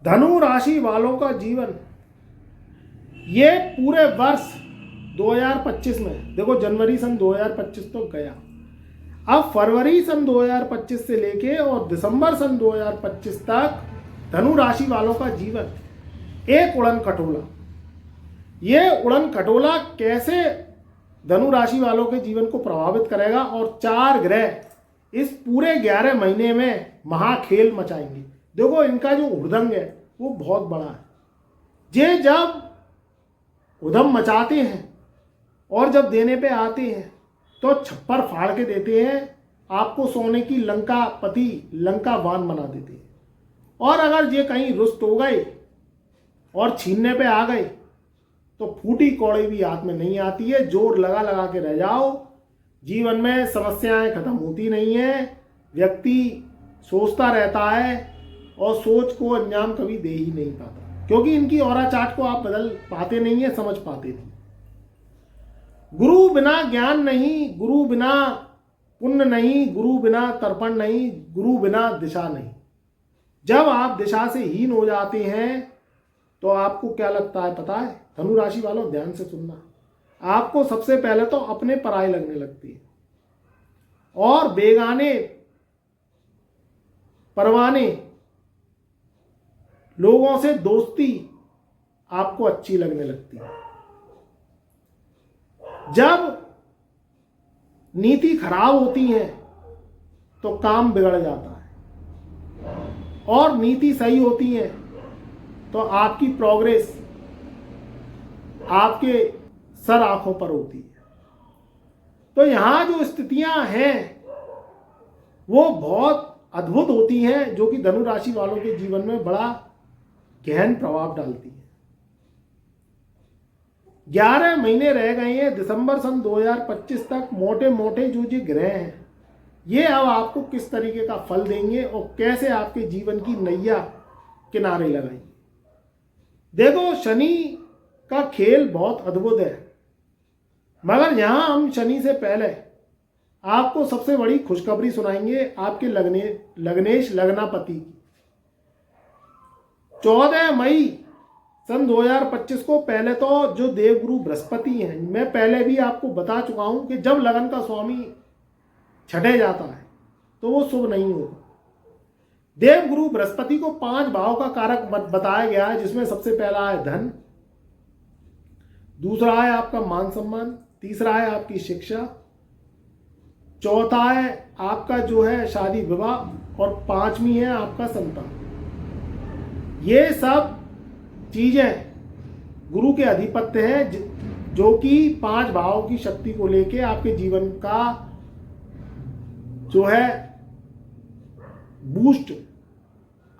धनु राशि वालों का जीवन ये पूरे वर्ष 2025 में, देखो जनवरी सन 2025 तो गया, अब फरवरी सन 2025 से लेके और दिसंबर सन 2025 तक धनु राशि वालों का जीवन एक उड़न खटोला। ये उड़न खटोला कैसे धनु राशि वालों के जीवन को प्रभावित करेगा और 4 ग्रह इस पूरे 11 महीने में महाखेल मचाएंगे। देखो इनका जो हुड़दंग है वो बहुत बड़ा है। ये जब उधम मचाते हैं और जब देने पे आते हैं तो छप्पर फाड़ के देते हैं, आपको सोने की लंका पति लंकावान बना देते हैं। और अगर ये कहीं रुष्ट हो गए और छीनने पे आ गए तो फूटी कौड़ी भी हाथ में नहीं आती है, जोर लगा लगा के रह जाओ। जीवन में समस्याएं खत्म होती नहीं है, व्यक्ति सोचता रहता है और सोच को अंजाम कभी दे ही नहीं पाता, क्योंकि इनकी औरा चाट को आप बदल पाते नहीं है, समझ पाते नहीं। गुरु बिना ज्ञान नहीं, गुरु बिना पुण्य नहीं, गुरु बिना तर्पण नहीं, गुरु बिना दिशा नहीं। जब आप दिशा से हीन हो जाते हैं तो आपको क्या लगता है पता है? धनु राशि वालों ध्यान से सुनना, आपको सबसे पहले तो अपने पराई लगने लगती है और बेगाने परवाने लोगों से दोस्ती आपको अच्छी लगने लगती है। जब नीति खराब होती है तो काम बिगड़ जाता है और नीति सही होती है तो आपकी प्रोग्रेस आपके सर आंखों पर होती है। तो यहां जो स्थितियां हैं वो बहुत अद्भुत होती हैं, जो कि धनु राशि वालों के जीवन में बड़ा गहन प्रभाव डालती है। 11 महीने रह गए हैं दिसंबर सन 2025 तक। मोटे मोटे जो ये ग्रह हैं ये अब आपको किस तरीके का फल देंगे और कैसे आपके जीवन की नैया किनारे लगाएंगे। देखो शनि का खेल बहुत अद्भुत है, मगर यहां हम शनि से पहले आपको सबसे बड़ी खुशखबरी सुनाएंगे आपके लग्नेश लग्नापति की। 14 मई सन 2025 को पहले तो जो देवगुरु बृहस्पति हैं, मैं पहले भी आपको बता चुका हूं कि जब लगन का स्वामी छठे जाता है तो वो शुभ नहीं होगा। देवगुरु बृहस्पति को 5 भाव का कारक बताया गया है, जिसमें सबसे पहला है धन, दूसरा है आपका मान सम्मान, तीसरा है आपकी शिक्षा, चौथा है आपका जो है शादी विवाह और 5वीं है आपका संतान। ये सब चीजें गुरु के अधिपत्य है, जो कि 5 भावों की शक्ति को लेके आपके जीवन का जो है बूस्ट,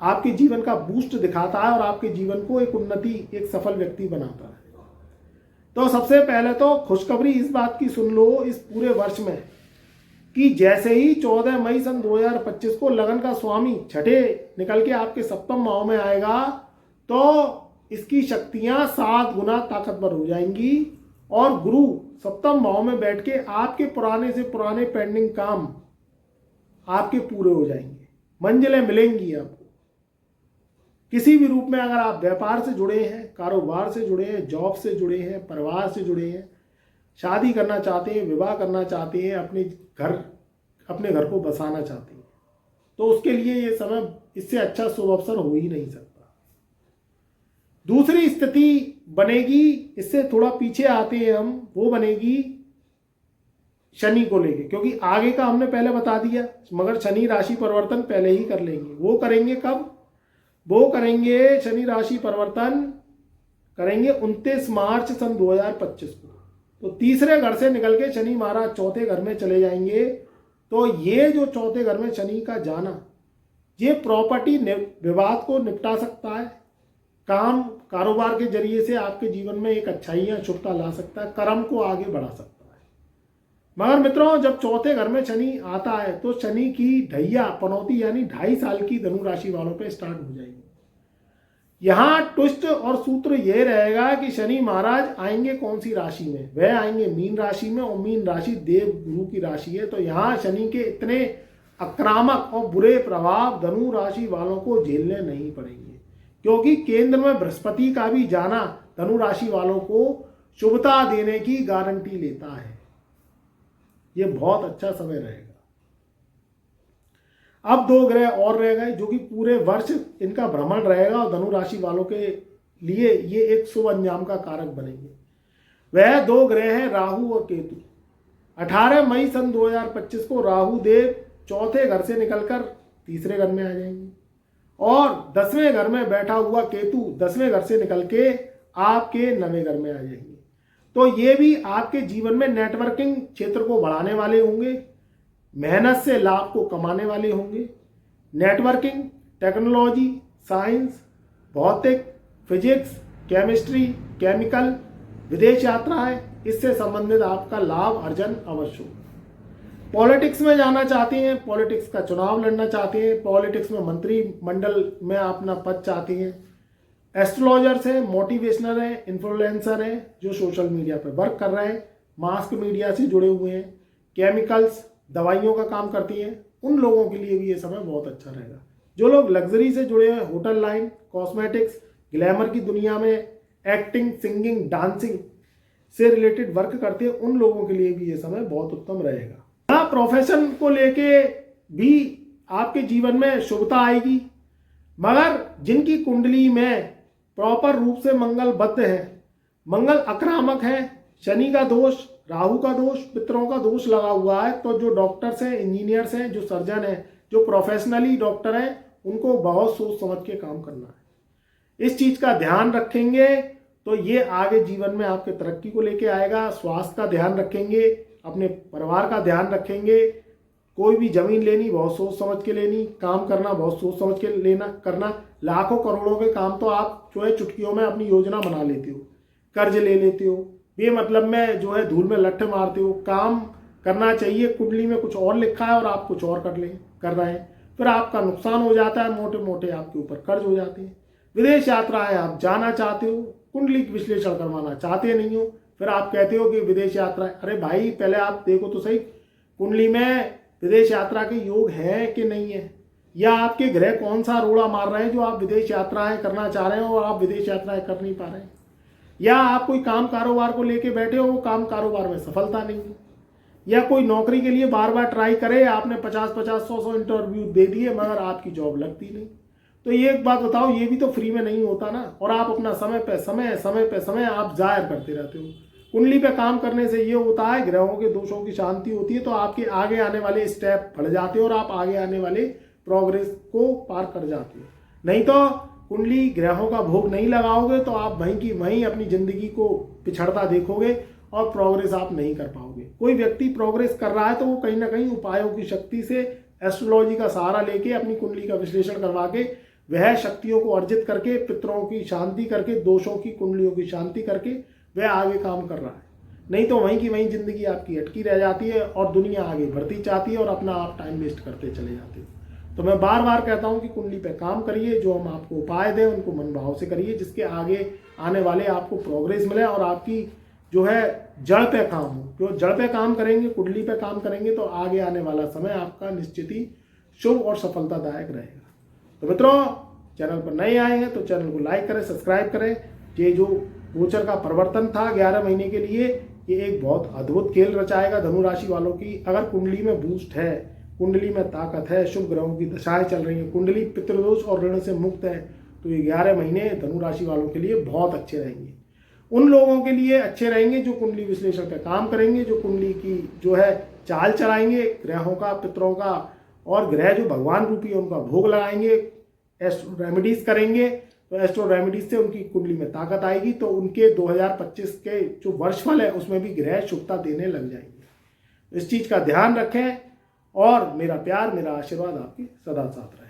आपके जीवन का बूस्ट दिखाता है और आपके जीवन को एक उन्नति, एक सफल व्यक्ति बनाता है। तो सबसे पहले तो खुशखबरी इस बात की सुन लो इस पूरे वर्ष में कि जैसे ही 14 मई सन 2025 को लगन का स्वामी छठे निकल के आपके सप्तम भाव में आएगा तो इसकी शक्तियां 7 गुना ताकतवर हो जाएंगी और गुरु सप्तम भाव में बैठ के आपके पुराने से पुराने पेंडिंग काम आपके पूरे हो जाएंगे, मंजिलें मिलेंगी आपको। किसी भी रूप में अगर आप व्यापार से जुड़े हैं, कारोबार से जुड़े हैं, जॉब से जुड़े हैं, परिवार से जुड़े हैं, शादी करना चाहते हैं, विवाह करना चाहते हैं, अपने घर को बसाना चाहते हैं, तो उसके लिए ये समय, इससे अच्छा शुभ अवसर हो ही नहीं सकता। दूसरी स्थिति बनेगी, इससे थोड़ा पीछे आते हैं हम, वो बनेगी शनि को लेके, क्योंकि आगे का हमने पहले बता दिया, मगर शनि राशि परिवर्तन पहले ही कर लेंगे। वो करेंगे कब? वो करेंगे शनि राशि परिवर्तन करेंगे 29 मार्च सन 2025 को। तो तीसरे घर से निकल के शनि महाराज चौथे घर में चले जाएंगे। तो ये जो चौथे घर में शनि का जाना, ये प्रॉपर्टी विवाद को निपटा सकता है, काम कारोबार के जरिए से आपके जीवन में एक अच्छाइयाँ शुभता ला सकता है, कर्म को आगे बढ़ा सकता है। मगर मित्रों, जब चौथे घर में शनि आता है तो शनि की ढैया पनौती यानी 2.5 साल की धनु राशि वालों पे स्टार्ट हो जाएगी। यहाँ ट्विस्ट और सूत्र ये रहेगा कि शनि महाराज आएंगे कौन सी राशि में? वह आएंगे मीन राशि में, और मीन राशि देव गुरु की राशि है। तो यहाँ शनि के इतने आक्रामक और बुरे प्रभाव धनु राशि वालों को झेलने नहीं पड़ेंगे, क्योंकि केंद्र में बृहस्पति का भी जाना धनु राशि वालों को शुभता देने की गारंटी लेता है। ये बहुत अच्छा समय रहेगा। अब 2 ग्रह और रह गए जो कि पूरे वर्ष इनका भ्रमण रहेगा और धनु राशि वालों के लिए ये एक शुभ अंजाम का कारक बनेंगे। वह 2 ग्रह हैं राहु और केतु। 18 मई सन 2025 को राहु देव चौथे घर से निकलकर तीसरे घर में आ जाएंगे और 10वें घर में बैठा हुआ केतु 10वें घर से निकल के आपके 9वें घर में आ जाएंगे। तो ये भी आपके जीवन में नेटवर्किंग क्षेत्र को बढ़ाने वाले होंगे, मेहनत से लाभ को कमाने वाले होंगे। नेटवर्किंग, टेक्नोलॉजी, साइंस, भौतिक, फिजिक्स, केमिस्ट्री, केमिकल, विदेश यात्राएं, इससे संबंधित आपका लाभ अर्जन अवश्य होगा। पॉलिटिक्स में जाना चाहते हैं, पॉलिटिक्स का चुनाव लड़ना चाहते हैं, पॉलिटिक्स में मंत्रिमंडल में अपना पद चाहते हैं, एस्ट्रोलॉजर्स हैं, मोटिवेशनर हैं, इन्फ्लुएंसर हैं जो सोशल मीडिया पर वर्क कर रहे हैं, मास मीडिया से जुड़े हुए हैं, केमिकल्स, दवाइयों का काम करती हैं, उन लोगों के लिए भी ये समय बहुत अच्छा रहेगा। जो लोग लग्जरी से जुड़े हैं, होटल लाइन, कॉस्मेटिक्स, ग्लैमर की दुनिया में एक्टिंग, सिंगिंग, डांसिंग से रिलेटेड वर्क करते हैं, उन लोगों के लिए भी ये समय बहुत उत्तम रहेगा। हाँ, प्रोफेशन को लेके भी आपके जीवन में शुभता आएगी, मगर जिनकी कुंडली में प्रॉपर रूप से मंगल बद्ध है, मंगल आक्रामक है, शनि का दोष, राहु का दोष, पितरों का दोष लगा हुआ है, तो जो डॉक्टर्स हैं, इंजीनियर्स हैं, जो सर्जन हैं, जो प्रोफेशनली डॉक्टर हैं, उनको बहुत सोच समझ के काम करना है। इस चीज का ध्यान रखेंगे तो ये आगे जीवन में आपके तरक्की को लेके आएगा। स्वास्थ्य का ध्यान रखेंगे, अपने परिवार का ध्यान रखेंगे। कोई भी जमीन लेनी बहुत सोच समझ के लेनी, काम करना बहुत सोच समझ के लेना करना। लाखों करोड़ों के काम तो आप जो है चुटकियों में अपनी योजना बना लेते हो, कर्ज ले लेते हो, बेमतलब में जो है धूल में लट्ठे मारते हो। काम करना चाहिए, कुंडली में कुछ और लिखा है और आप कुछ और कर रहे हैं, फिर आपका नुकसान हो जाता है, मोटे मोटे आपके ऊपर कर्ज हो जाते हैं। विदेश यात्रा है, आप जाना चाहते हो, कुंडली विश्लेषण करवाना चाहते नहीं हो, फिर आप कहते हो कि विदेश यात्रा है। अरे भाई, पहले आप देखो तो सही कुंडली में विदेश यात्रा के योग है कि नहीं है, या आपके ग्रह कौन सा रोड़ा मार रहे हैं जो आप विदेश यात्राएं करना चाह रहे हो और आप विदेश यात्राएं कर नहीं पा रहे हैं, या आप कोई काम कारोबार को लेके बैठे हो, वो काम कारोबार में सफलता नहीं है, या कोई नौकरी के लिए बार बार ट्राई करे, आपने 50-50, 100-100 इंटरव्यू दे दिए मगर आपकी जॉब लगती नहीं। तो ये एक बात बताओ, ये भी तो फ्री में नहीं होता ना, और आप अपना समय पे समय आप जाहिर करते रहते हो। कुंडली पे काम करने से ये होता है, ग्रहों के दोषों की शांति होती है, तो आपके आगे आने वाले स्टेप बढ़ जाते हो और आप आगे आने वाले प्रोग्रेस को पार कर जाते हो। नहीं तो कुंडली ग्रहों का भोग नहीं लगाओगे तो आप वहीं की वहीं अपनी जिंदगी को पिछड़ता देखोगे और प्रोग्रेस आप नहीं कर पाओगे। कोई व्यक्ति प्रोग्रेस कर रहा है तो वो कहीं ना कहीं उपायों की शक्ति से, एस्ट्रोलॉजी का सहारा लेके, अपनी कुंडली का विश्लेषण करवा के, वह शक्तियों को अर्जित करके, पितरों की शांति करके, दोषों की कुंडलियों की शांति करके वह आगे काम कर रहा है। नहीं तो वहीं की वहीं जिंदगी आपकी अटकी रह जाती है और दुनिया आगे बढ़ती चाहती है और अपना आप टाइम वेस्ट करते चले जाते हो। तो मैं बार बार कहता हूं कि कुंडली पे काम करिए, जो हम आपको उपाय दें उनको मन भाव से करिए, जिसके आगे आने वाले आपको प्रोग्रेस मिले और आपकी जो है जड़ पे काम हो। जो जड़ पे काम करेंगे, कुंडली पे काम करेंगे, तो आगे आने वाला समय आपका निश्चित ही शुभ और सफलतादायक रहेगा। तो मित्रों, चैनल पर नए आए हैं तो चैनल को लाइक करें, सब्सक्राइब करें। ये जो गोचर का परिवर्तन था 11 महीने के लिए, ये एक बहुत अद्भुत खेल रचाएगा धनु राशि वालों की। अगर कुंडली में बूस्ट है, कुंडली में ताकत है, शुभ ग्रहों की दशाएं चल रही हैं, कुंडली पितृदोष और ऋण से मुक्त है, तो ये 11 महीने धनु राशि वालों के लिए बहुत अच्छे रहेंगे। उन लोगों के लिए अच्छे रहेंगे जो कुंडली विश्लेषण का काम करेंगे, जो कुंडली की जो है चाल चलाएंगे, ग्रहों का, पितरों का, और ग्रह जो भगवान रूपी है उनका भोग लगाएंगे, एस्ट्रो रेमेडीज करेंगे। तो एस्ट्रो रेमेडीज से उनकी कुंडली में ताकत आएगी, तो उनके 2025 के जो वर्षफल है उसमें भी ग्रह शुभता देने लग जाएंगे। इस चीज का ध्यान रखें और मेरा प्यार, मेरा आशीर्वाद आपकी सदा साथ रहे।